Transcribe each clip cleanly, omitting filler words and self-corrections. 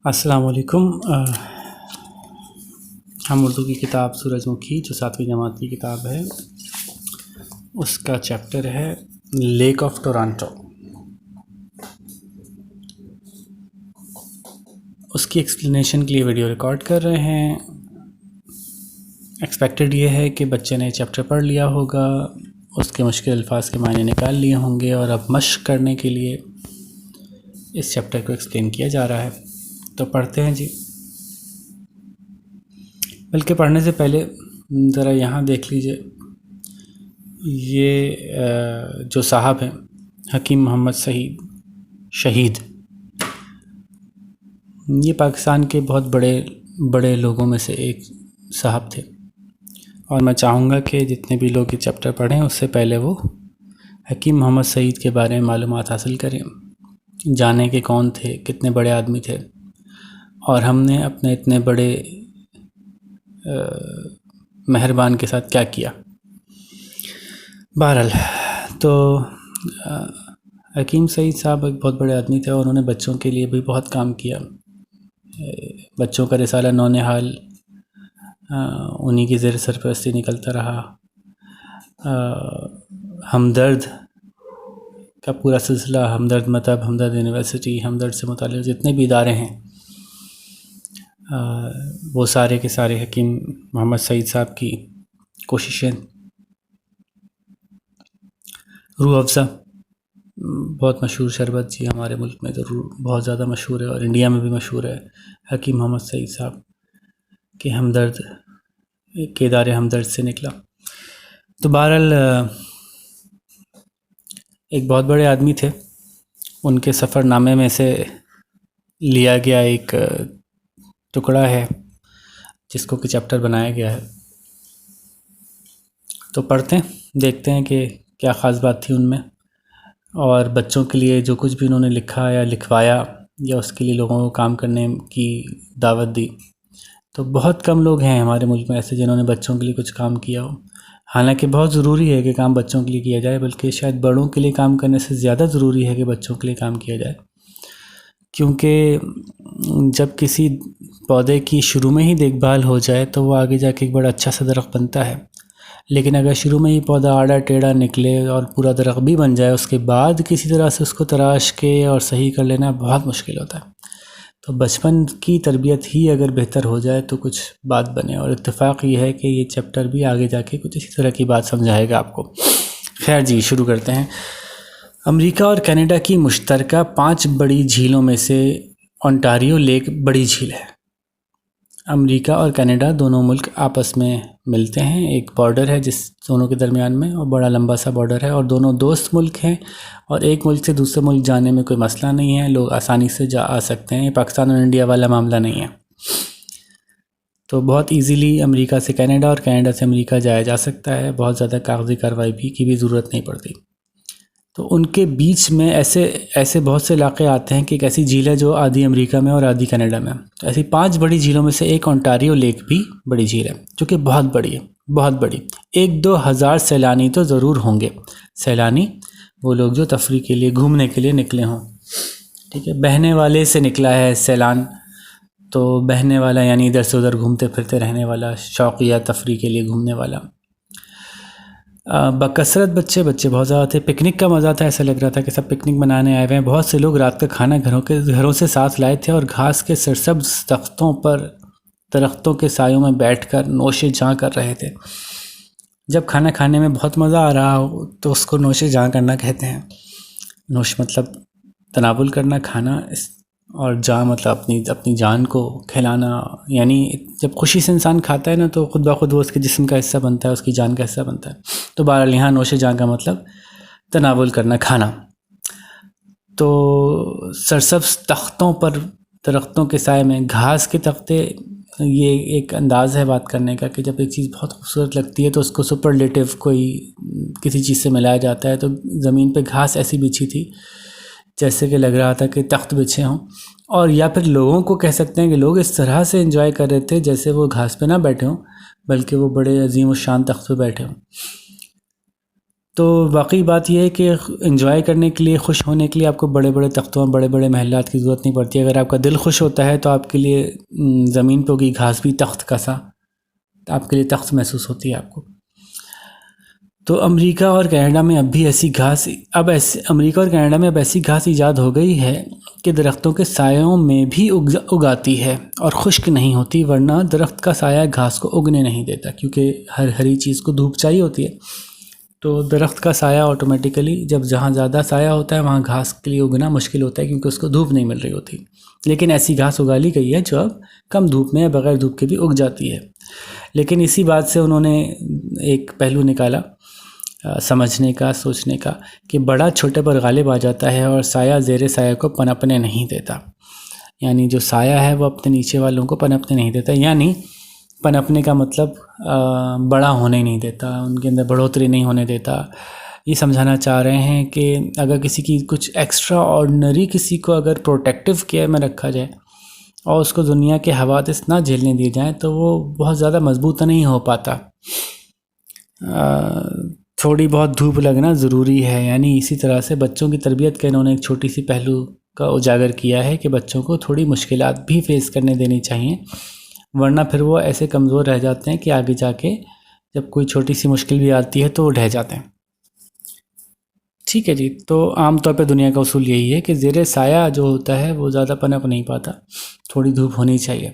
السلام علیکم۔ ہم اردو کی کتاب سورج مکھی جو 7ویں جماعت کی کتاب ہے اس کا چیپٹر ہے لیک آف ٹورانٹو۔ اس کی ایکسپلینیشن کے لیے ویڈیو ریکارڈ کر رہے ہیں۔ ایکسپیکٹڈ یہ ہے کہ بچے نے چیپٹر پڑھ لیا ہوگا، اس کے مشکل الفاظ کے معنی نکال لیے ہوں گے، اور اب مشق کرنے کے لیے اس چیپٹر کو ایکسپلین کیا جا رہا ہے۔ تو پڑھتے ہیں جی۔ بلکہ پڑھنے سے پہلے ذرا یہاں دیکھ لیجئے، یہ جو صاحب ہیں حکیم محمد سعید شہید، یہ پاکستان کے بہت بڑے لوگوں میں سے ایک صاحب تھے، اور میں چاہوں گا کہ جتنے بھی لوگ یہ چیپٹر پڑھیں اس سے پہلے وہ حکیم محمد سعید کے بارے میں معلومات حاصل کریں، جانیں کہ کون تھے، کتنے بڑے آدمی تھے، اور ہم نے اپنے اتنے بڑے مہربان کے ساتھ کیا کیا۔ بہرحال تو حکیم سعید صاحب ایک بہت بڑے آدمی تھے، اور انہوں نے بچوں کے لیے بھی بہت کام کیا۔ بچوں کا رسالہ نونہال انہی کی زیر سرپرستی نکلتا رہا۔ ہمدرد کا پورا سلسلہ، ہمدرد مکتب، ہمدرد یونیورسٹی، ہمدرد سے متعلق جتنے بھی ادارے ہیں وہ سارے کے سارے حکیم محمد سعید صاحب کی کوششیں۔ روح افزا بہت مشہور شربت جی، ہمارے ملک میں تو بہت زیادہ مشہور ہے، اور انڈیا میں بھی مشہور ہے۔ حکیم محمد سعید صاحب کے ہمدرد کے ادارے ہمدرد سے نکلا۔ تو بہرحال ایک بہت بڑے آدمی تھے، ان کے سفر نامے میں سے لیا گیا ایک ٹکڑا ہے جس کو کہ چیپٹر بنایا گیا ہے۔ تو پڑھتے ہیں، دیکھتے ہیں کہ کیا خاص بات تھی ان میں، اور بچوں کے لیے جو کچھ بھی انہوں نے لکھا یا لکھوایا، یا اس کے لیے لوگوں کو کام کرنے کی دعوت دی۔ تو بہت کم لوگ ہیں ہمارے ملک میں ایسے جنہوں نے بچوں کے لیے کچھ کام کیا ہو۔ حالانکہ بہت ضروری ہے کہ کام بچوں کے لیے کیا جائے، بلکہ شاید بڑوں کے لیے کام کرنے سے زیادہ ضروری ہے کہ بچوں کے لیے کام کیا جائے، کیونکہ جب کسی پودے کی شروع میں ہی دیکھ بھال ہو جائے تو وہ آگے جا کے ایک بڑا اچھا سا درخت بنتا ہے، لیکن اگر شروع میں ہی پودا آڑا ٹیڑھا نکلے اور پورا درخت بھی بن جائے، اس کے بعد کسی طرح سے اس کو تراش کے اور صحیح کر لینا بہت مشکل ہوتا ہے۔ تو بچپن کی تربیت ہی اگر بہتر ہو جائے تو کچھ بات بنے، اور اتفاق یہ ہے کہ یہ چیپٹر بھی آگے جا کے کچھ اسی طرح کی بات سمجھائے گا آپ کو۔ خیر جی، شروع کرتے ہیں۔ امریکہ اور کینیڈا کی مشترکہ 5 بڑی جھیلوں میں سے اونٹاریو لیک بڑی جھیل ہے۔ امریکہ اور کینیڈا دونوں ملک آپس میں ملتے ہیں، ایک بارڈر ہے جس دونوں کے درمیان میں، اور بڑا لمبا سا بارڈر ہے، اور دونوں دوست ملک ہیں، اور ایک ملک سے دوسرے ملک جانے میں کوئی مسئلہ نہیں ہے، لوگ آسانی سے آ سکتے ہیں۔ یہ پاکستان اور انڈیا والا معاملہ نہیں ہے، تو بہت ایزیلی امریکہ سے کینیڈا اور کینیڈا سے امریکہ جایا جا سکتا ہے، بہت زیادہ کاغذی کارروائی کی بھی ضرورت نہیں پڑتی۔ تو ان کے بیچ میں ایسے بہت سے علاقے آتے ہیں کہ ایک ایسی جھیل ہے جو آدھی امریکہ میں اور آدھی کینیڈا میں۔ ایسی 5 بڑی جھیلوں میں سے ایک اونٹاریو لیک بھی بڑی جھیل ہے، جو کہ بہت بڑی ہے، بہت بڑی۔ 1-2 ہزار سیلانی تو ضرور ہوں گے۔ سیلانی وہ لوگ جو تفریح کے لیے، گھومنے کے لیے نکلے ہوں، ٹھیک ہے۔ بہنے والے سے نکلا ہے سیلان، تو بہنے والا یعنی ادھر سے ادھر گھومتے پھرتے رہنے والا، شوقیہ تفریح کے لیے گھومنے والا۔ بکثرت بچے بہت زیادہ تھے، پکنک کا مزہ تھا، ایسا لگ رہا تھا کہ سب پکنک منانے آئے ہوئے ہیں۔ بہت سے لوگ رات کا کھانا گھروں سے ساتھ لائے تھے، اور گھاس کے سرسبز درختوں کے سایوں میں بیٹھ کر نوش جاں کر رہے تھے۔ جب کھانا کھانے میں بہت مزہ آ رہا ہو تو اس کو نوش جاں کرنا کہتے ہیں۔ نوش مطلب تناول کرنا، کھانا، اور جاں مطلب اپنی جان کو کھلانا، یعنی جب خوشی سے انسان کھاتا ہے نا تو خود بخود وہ اس کے جسم کا حصہ بنتا ہے، اس کی جان کا حصہ بنتا ہے۔ تو بہرحال یہاں نوش جاں کا مطلب تناول کرنا، کھانا۔ تو سرسبز تختوں پر، درختوں کے سائے میں، گھاس کے تختے، یہ ایک انداز ہے بات کرنے کا کہ جب ایک چیز بہت خوبصورت لگتی ہے تو اس کو سپرلیٹو کوئی کسی چیز سے ملایا جاتا ہے۔ تو زمین پہ گھاس ایسی بچھی تھی جیسے کہ لگ رہا تھا کہ تخت بچھے ہوں، اور یا پھر لوگوں کو کہہ سکتے ہیں کہ لوگ اس طرح سے انجوائے کر رہے تھے جیسے وہ گھاس پہ نہ بیٹھے ہوں، بلکہ وہ بڑے عظیم الشان تخت پہ بیٹھے ہوں۔ تو واقعی بات یہ ہے کہ انجوائے کرنے کے لیے، خوش ہونے کے لیے آپ کو بڑے بڑے تختوں، بڑے بڑے محلات کی ضرورت نہیں پڑتی. اگر آپ کا دل خوش ہوتا ہے تو آپ کے لیے زمین پہ ہوگی گھاس بھی تخت کا سا آپ کے لیے تخت محسوس ہوتی ہے آپ کو. تو امریکہ اور کینیڈا میں امریکہ اور کینیڈا میں اب ایسی گھاس ایجاد ہو گئی ہے کہ درختوں کے سایوں میں بھی اگاتی ہے اور خشک نہیں ہوتی، ورنہ درخت کا سایہ گھاس کو اگنے نہیں دیتا، کیونکہ ہری چیز کو دھوپ چاہیے ہوتی ہے. تو درخت کا سایہ آٹومیٹیکلی، جہاں زیادہ سایہ ہوتا ہے وہاں گھاس کے لیے اگنا مشکل ہوتا ہے، کیونکہ اس کو دھوپ نہیں مل رہی ہوتی. لیکن ایسی گھاس اگا لی گئی ہے جو اب کم دھوپ میں یا بغیر دھوپ کے بھی اگ جاتی ہے. لیکن اسی بات سے انہوں نے ایک پہلو نکالا سمجھنے کا، سوچنے کا، کہ بڑا چھوٹے پر غالب آ جاتا ہے اور سایہ زیر سایہ کو پنپنے نہیں دیتا. یعنی جو سایہ ہے وہ اپنے نیچے والوں کو پنپنے نہیں دیتا. یعنی پنپنے کا مطلب بڑا ہونے نہیں دیتا، ان کے اندر بڑھوتری نہیں ہونے دیتا. یہ سمجھانا چاہ رہے ہیں کہ اگر کسی کی کچھ ایکسٹرا آرڈنری کسی کو اگر پروٹیکٹیو کیئر میں رکھا جائے اور اس کو دنیا کے حوادث نہ جھیلنے دیے جائیں تو وہ بہت زیادہ مضبوط نہیں ہو پاتا. تھوڑی بہت دھوپ لگنا ضروری ہے. یعنی اسی طرح سے بچوں کی تربیت کا انہوں نے ایک چھوٹی سی پہلو کا اجاگر کیا ہے کہ بچوں کو تھوڑی مشکلات بھی فیس کرنے دینی چاہیے، ورنہ پھر وہ ایسے کمزور رہ جاتے ہیں کہ آگے جا کے جب کوئی چھوٹی سی مشکل بھی آتی ہے تو وہ ڈھہ جاتے ہیں. ٹھیک ہے جی. تو عام طور پہ دنیا کا اصول یہی ہے کہ زیر سایہ جو ہوتا ہے وہ زیادہ پنپ نہیں پاتا، تھوڑی دھوپ ہونی چاہیے.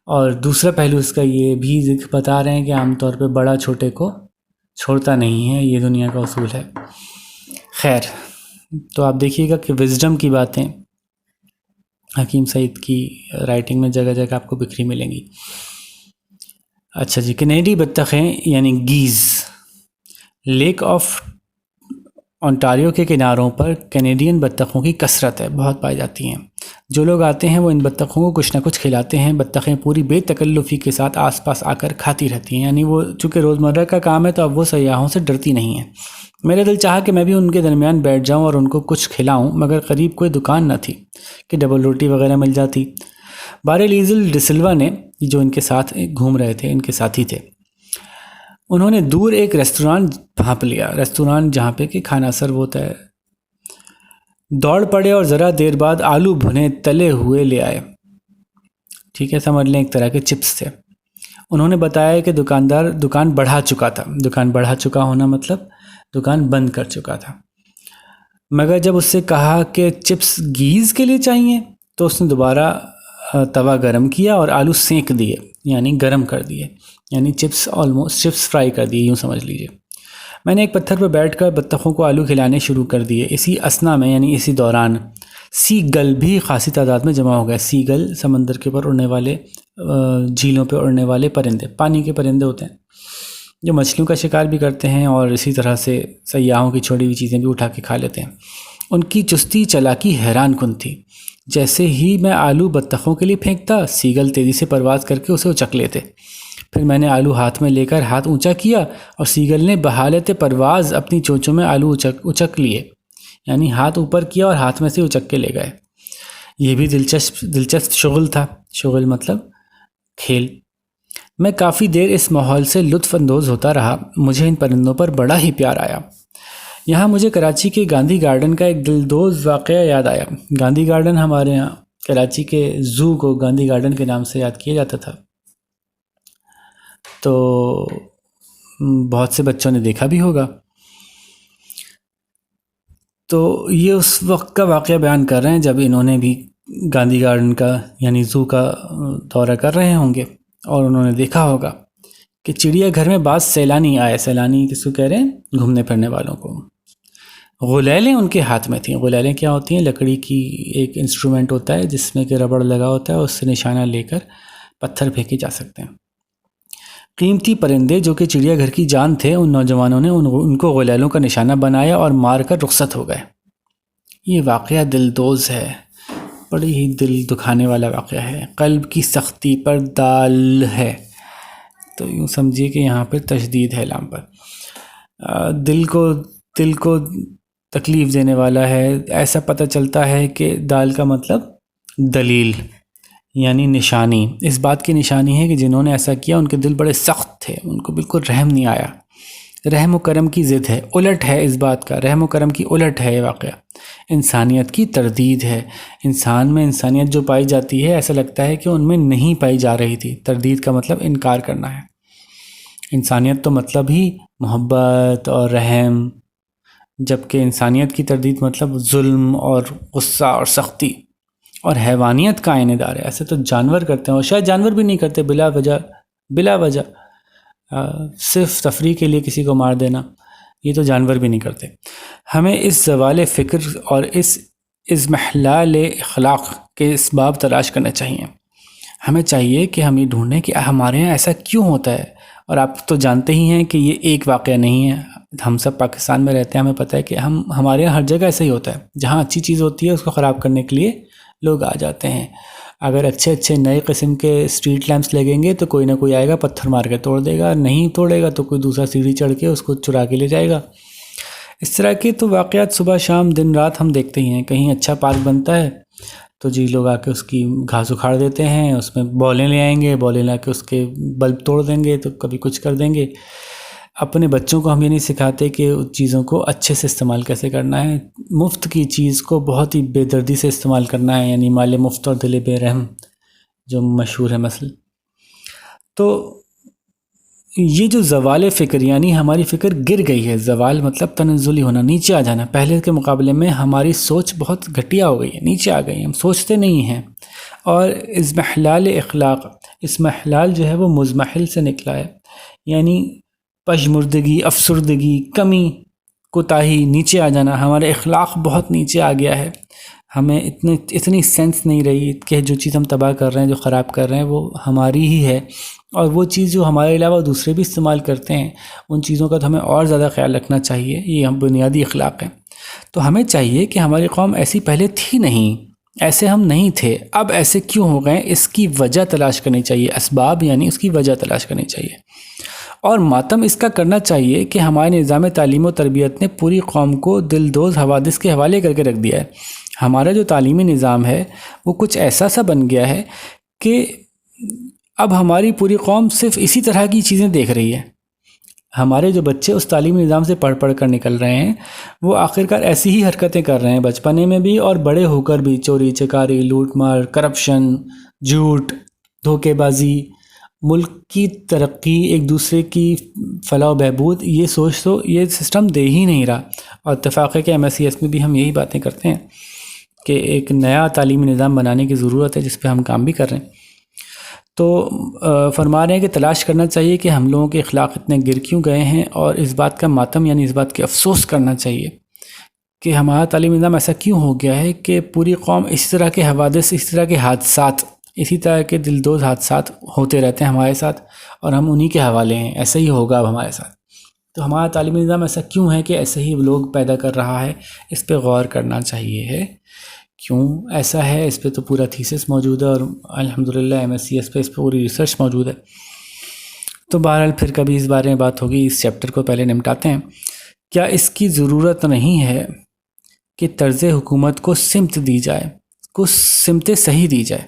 اور دوسرا پہلو اس کا یہ بھی بتا رہے ہیں کہ عام طور پہ بڑا چھوٹے کو چھوڑتا نہیں ہے، یہ دنیا کا اصول ہے. خیر، تو آپ دیکھیے گا کہ وزڈم کی باتیں حکیم سعید کی رائٹنگ میں جگہ جگہ آپ کو بکھری ملیں گی. اچھا جی. کینیڈی بطخیں یعنی گیز لیک آف اونٹاریو کے کناروں پر کینیڈین بطخوں کی کثرت ہے، بہت پائی جاتی ہیں. جو لوگ آتے ہیں وہ ان بطخوں کو کچھ نہ کچھ کھلاتے ہیں. بطخیں پوری بے تکلفی کے ساتھ آس پاس آ کر کھاتی رہتی ہیں. یعنی وہ چونکہ روزمرہ کا کام ہے تو اب وہ سیاحوں سے ڈرتی نہیں ہیں. میرا دل چاہا کہ میں بھی ان کے درمیان بیٹھ جاؤں اور ان کو کچھ کھلاؤں، مگر قریب کوئی دکان نہ تھی کہ ڈبل روٹی وغیرہ مل جاتی. بارے لیزل ڈسلوا نے، جو ان کے ساتھ گھوم رہے تھے، ان کے ساتھی تھے، انہوں نے دور ایک ریستوران بھانپ لیا، ریستوران جہاں پہ کہ کھانا سرو ہوتا ہے. دوڑ پڑے اور ذرا دیر بعد آلو بھنے تلے ہوئے لے آئے. ٹھیک ہے، سمجھ لیں ایک طرح کے چپس تھے. انہوں نے بتایا کہ دکاندار دکان بڑھا چکا تھا. دکان بڑھا چکا ہونا مطلب دکان بند کر چکا تھا. مگر جب اس سے کہا کہ چپس گیز کے لیے چاہیے تو اس نے دوبارہ توا گرم کیا اور آلو سینک دیے، یعنی گرم کر دیے. یعنی چپس فرائی کر دیے، یوں سمجھ لیجئے. میں نے ایک پتھر پر بیٹھ کر بطخوں کو آلو کھلانے شروع کر دیے. اسی اثنا میں، یعنی اسی دوران، سی گل بھی خاصی تعداد میں جمع ہو گئے. سی گل سمندر کے اوپر اڑنے والے، جھیلوں پہ اڑنے والے پرندے، پانی کے پرندے ہوتے ہیں جو مچھلیوں کا شکار بھی کرتے ہیں اور اسی طرح سے سیاحوں کی چھوڑی ہوئی چیزیں بھی اٹھا کے کھا لیتے ہیں. ان کی چستی چالاکی حیران کن تھی. جیسے ہی میں آلو بطخوں کے لیے پھینکتا، سیگل تیزی سے پرواز کر کے اسے اچک لیتے. پھر میں نے آلو ہاتھ میں لے کر ہاتھ اونچا کیا اور سیگل نے بحالت پرواز اپنی چونچوں میں آلو اچک لیے. یعنی ہاتھ اوپر کیا اور ہاتھ میں سے اچک کے لے گئے. یہ بھی دلچسپ شغل تھا. شغل مطلب کھیل. میں کافی دیر اس ماحول سے لطف اندوز ہوتا رہا. مجھے ان پرندوں پر بڑا ہی پیار آیا. یہاں مجھے کراچی کے گاندھی گارڈن کا ایک دلدوز واقعہ یاد آیا. گاندھی گارڈن ہمارے یہاں کراچی کے زو کو گاندھی گارڈن کے نام سے یاد کیا جاتا تھا. تو بہت سے بچوں نے دیکھا بھی ہوگا. تو یہ اس وقت کا واقعہ بیان کر رہے ہیں جب انہوں نے بھی گاندھی گارڈن کا یعنی زو کا دورہ کر رہے ہوں گے اور انہوں نے دیکھا ہوگا کہ چڑیا گھر میں بعض سیلانی آئے. سیلانی کس کو کہہ رہے ہیں؟ گھومنے پھرنے والوں کو. غلیلیں ان کے ہاتھ میں تھیں. غلیلیں کیا ہوتی ہیں؟ لکڑی کی ایک انسٹرومنٹ ہوتا ہے جس میں کہ ربڑ لگا ہوتا ہے، اس سے نشانہ لے کر پتھر پھینکے جا سکتے ہیں. قیمتی پرندے جو کہ چڑیا گھر کی جان تھے، ان نوجوانوں نے ان کو غلیلوں کا نشانہ بنایا اور مار کر رخصت ہو گئے. یہ واقعہ دلدوز ہے، بڑی ہی دل دکھانے والا واقعہ ہے. قلب کی سختی پر دال ہے. تو یوں سمجھیے کہ یہاں پہ تشدید ہے لام پر. دل کو تکلیف دینے والا ہے. ایسا پتہ چلتا ہے کہ دال کا مطلب دلیل یعنی نشانی. اس بات کی نشانی ہے کہ جنہوں نے ایسا کیا ان کے دل بڑے سخت تھے، ان کو بالکل رحم نہیں آیا. رحم و کرم کی ضد ہے، الٹ ہے اس بات کا، رحم و کرم کی الٹ ہے یہ واقعہ، انسانیت کی تردید ہے۔ انسان میں انسانیت جو پائی جاتی ہے ایسا لگتا ہے کہ ان میں نہیں پائی جا رہی تھی۔ تردید کا مطلب انکار کرنا ہے۔ انسانیت تو مطلب ہی محبت اور رحم، جبکہ انسانیت کی تردید مطلب ظلم اور غصہ اور سختی اور حیوانیت کا عین دار ہے۔ ایسے تو جانور کرتے ہیں، اور شاید جانور بھی نہیں کرتے، بلا وجہ صرف تفریح کے لیے کسی کو مار دینا، یہ تو جانور بھی نہیں کرتے۔ ہمیں اس زوال فکر اور اس اضمحلال اخلاق کے اسباب تلاش کرنے چاہیے۔ ہمیں چاہیے کہ ہم یہ ڈھونڈیں کہ ہمارے یہاں ایسا کیوں ہوتا ہے۔ اور آپ تو جانتے ہی ہیں کہ یہ ایک واقعہ نہیں ہے، ہم سب پاکستان میں رہتے ہیں، ہمیں پتہ ہے کہ ہمارے یہاں ہر جگہ ایسا ہی ہوتا ہے۔ جہاں اچھی چیز ہوتی ہے اس کو خراب کرنے کے لیے لوگ آ جاتے ہیں۔ اگر اچھے نئے قسم کے اسٹریٹ لیمپس لگیں گے تو کوئی نہ کوئی آئے گا پتھر مار کے توڑ دے گا، نہیں توڑے گا تو کوئی دوسرا سیڑھی چڑھ کے اس کو چرا کے لے جائے گا۔ اس طرح کے تو واقعات صبح شام دن رات ہم دیکھتے ہی ہیں۔ کہیں اچھا پارک بنتا ہے تو جی لوگ آ کے اس کی گھاس اکھاڑ دیتے ہیں، اس میں بولیں لے آئیں گے، بولیں لا کے اس کے بلب توڑ دیں گے، تو کبھی کچھ کر دیں گے۔ اپنے بچوں کو ہم یہ نہیں سکھاتے کہ ان چیزوں کو اچھے سے استعمال کیسے کرنا ہے۔ مفت کی چیز کو بہت ہی بے دردی سے استعمال کرنا ہے، یعنی مال مفت اور دل بے رحم جو مشہور ہے مثل۔ تو یہ جو زوال فکر، یعنی ہماری فکر گر گئی ہے، زوال مطلب تنزلی ہونا، نیچے آ جانا۔ پہلے کے مقابلے میں ہماری سوچ بہت گھٹیا ہو گئی ہے، نیچے آ گئی، ہم سوچتے نہیں ہیں۔ اور اضمحلال اخلاق، اضمحلال جو ہے وہ مزمحل سے نکلا ہے، یعنی پژمردگی، افسردگی، کمی، کوتاہی، نیچے آ جانا۔ ہمارے اخلاق بہت نیچے آ گیا ہے، ہمیں اتنی سینس نہیں رہی کہ جو چیز ہم تباہ کر رہے ہیں، جو خراب کر رہے ہیں، وہ ہماری ہی ہے، اور وہ چیز جو ہمارے علاوہ دوسرے بھی استعمال کرتے ہیں، ان چیزوں کا تو ہمیں اور زیادہ خیال رکھنا چاہیے۔ یہ ہم بنیادی اخلاق ہیں۔ تو ہمیں چاہیے کہ ہماری قوم ایسی پہلے تھی نہیں، ایسے ہم نہیں تھے، اب ایسے کیوں ہو گئے، اس کی وجہ تلاش کرنی چاہیے، اسباب یعنی اس کی وجہ تلاش کرنی چاہیے۔ اور ماتم اس کا کرنا چاہیے کہ ہمارے نظام تعلیم و تربیت نے پوری قوم کو دلدوز حوادث کے حوالے کر کے رکھ دیا ہے۔ ہمارا جو تعلیمی نظام ہے وہ کچھ ایسا سا بن گیا ہے کہ اب ہماری پوری قوم صرف اسی طرح کی چیزیں دیکھ رہی ہے۔ ہمارے جو بچے اس تعلیمی نظام سے پڑھ کر نکل رہے ہیں وہ آخرکار ایسی ہی حرکتیں کر رہے ہیں، بچپنے میں بھی اور بڑے ہو کر بھی، چوری چکاری، لوٹ مار، کرپشن، جھوٹ، دھوکے بازی، ملک کی ترقی، ایک دوسرے کی فلاح و بہبود، یہ سوچ تو یہ سسٹم دے ہی نہیں رہا۔ اور اتفاق ہے کہ MSCS میں بھی ہم یہی باتیں کرتے ہیں کہ ایک نیا تعلیمی نظام بنانے کی ضرورت ہے، جس پہ ہم کام بھی کر رہے ہیں۔ تو فرما رہے ہیں کہ تلاش کرنا چاہیے کہ ہم لوگوں کے اخلاق اتنے گر کیوں گئے ہیں، اور اس بات کا ماتم یعنی اس بات کے افسوس کرنا چاہیے کہ ہمارا تعلیمی نظام ایسا کیوں ہو گیا ہے کہ پوری قوم اس طرح کے حوادث، اس طرح کے حادثات، اسی طرح کے دلدوز حادثات ہوتے رہتے ہیں ہمارے ساتھ، اور ہم انہی کے حوالے ہیں۔ ایسا ہی ہوگا اب ہمارے ساتھ۔ تو ہمارا تعلیمی نظام ایسا کیوں ہے کہ ایسے ہی لوگ پیدا کر رہا ہے، اس پہ غور کرنا چاہیے ہے۔ کیوں ایسا ہے، اس پہ تو پورا تھیسس موجود ہے، اور الحمدللہ MSCS پہ اس پہ پوری ریسرچ موجود ہے۔ تو بہرحال پھر کبھی اس بارے میں بات ہوگی، اس چیپٹر کو پہلے نمٹاتے ہیں۔ کیا اس کی ضرورت نہیں ہے کہ طرز حکومت کو سمت دی جائے، کو سمت صحیح دی جائے،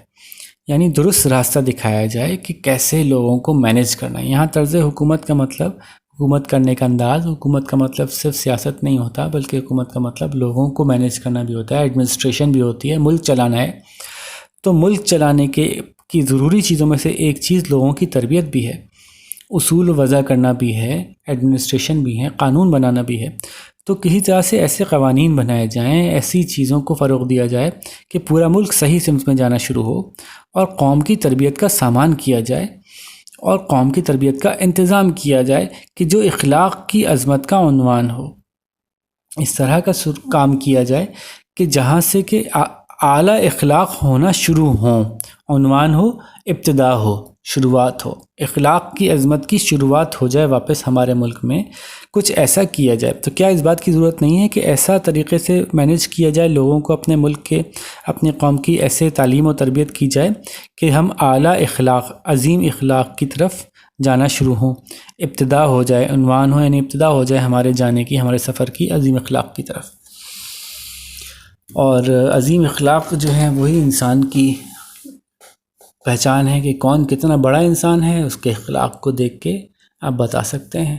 یعنی درست راستہ دکھایا جائے کہ کیسے لوگوں کو مینیج کرنا ہے۔ یہاں طرز حکومت کا مطلب حکومت کرنے کا انداز، حکومت کا مطلب صرف سیاست نہیں ہوتا، بلکہ حکومت کا مطلب لوگوں کو مینیج کرنا بھی ہوتا ہے، ایڈمنسٹریشن بھی ہوتی ہے، ملک چلانا ہے۔ تو ملک چلانے کی ضروری چیزوں میں سے ایک چیز لوگوں کی تربیت بھی ہے، اصول وضع کرنا بھی ہے، ایڈمنسٹریشن بھی ہے، قانون بنانا بھی ہے۔ تو کسی طرح سے ایسے قوانین بنائے جائیں، ایسی چیزوں کو فروغ دیا جائے کہ پورا ملک صحیح سمت میں جانا شروع ہو، اور قوم کی تربیت کا سامان کیا جائے، اور قوم کی تربیت کا انتظام کیا جائے کہ جو اخلاق کی عظمت کا عنوان ہو۔ اس طرح کا کام کیا جائے کہ جہاں سے کہ اعلیٰ اخلاق ہونا شروع ہوں، عنوان ہو، ابتدا ہو، شروعات ہو، اخلاق کی عظمت کی شروعات ہو جائے واپس ہمارے ملک میں، کچھ ایسا کیا جائے۔ تو کیا اس بات کی ضرورت نہیں ہے کہ ایسا طریقے سے مینیج کیا جائے لوگوں کو، اپنے ملک کے، اپنی قوم کی ایسے تعلیم و تربیت کی جائے کہ ہم اعلیٰ اخلاق، عظیم اخلاق کی طرف جانا شروع ہوں، ابتدا ہو جائے، عنوان ہو، یعنی ابتدا ہو جائے ہمارے جانے کی، ہمارے سفر کی عظیم اخلاق کی طرف۔ اور عظیم اخلاق جو ہیں وہی انسان کی پہچان ہے کہ کون کتنا بڑا انسان ہے، اس کے اخلاق کو دیکھ کے آپ بتا سکتے ہیں۔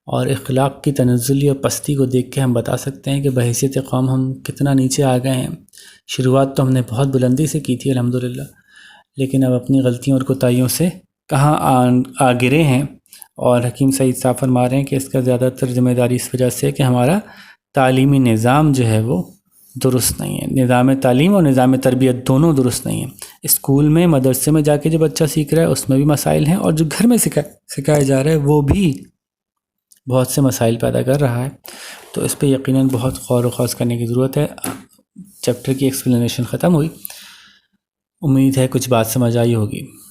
اور اخلاق کی تنزلی اور پستی کو دیکھ کے ہم بتا سکتے ہیں کہ بحیثیت قوم ہم کتنا نیچے آ گئے ہیں۔ شروعات تو ہم نے بہت بلندی سے کی تھی الحمدللہ، لیکن اب اپنی غلطیوں اور کوتاہیوں سے کہاں آ گرے ہیں۔ اور حکیم سعید صاحب فرما رہے ہیں کہ اس کا زیادہ تر ذمہ داری اس وجہ سے ہے کہ ہمارا تعلیمی نظام جو ہے وہ درست نہیں ہے۔ نظام تعلیم اور نظام تربیت دونوں درست نہیں ہیں۔ اسکول میں، مدرسے میں جا کے جو بچہ سیکھ رہا ہے اس میں بھی مسائل ہیں، اور جو گھر میں سکھایا جا رہا ہے وہ بھی بہت سے مسائل پیدا کر رہا ہے۔ تو اس پہ یقیناً بہت غور و خوض کرنے کی ضرورت ہے۔ چیپٹر کی ایکسپلینیشن ختم ہوئی، امید ہے کچھ بات سمجھ آئی ہوگی۔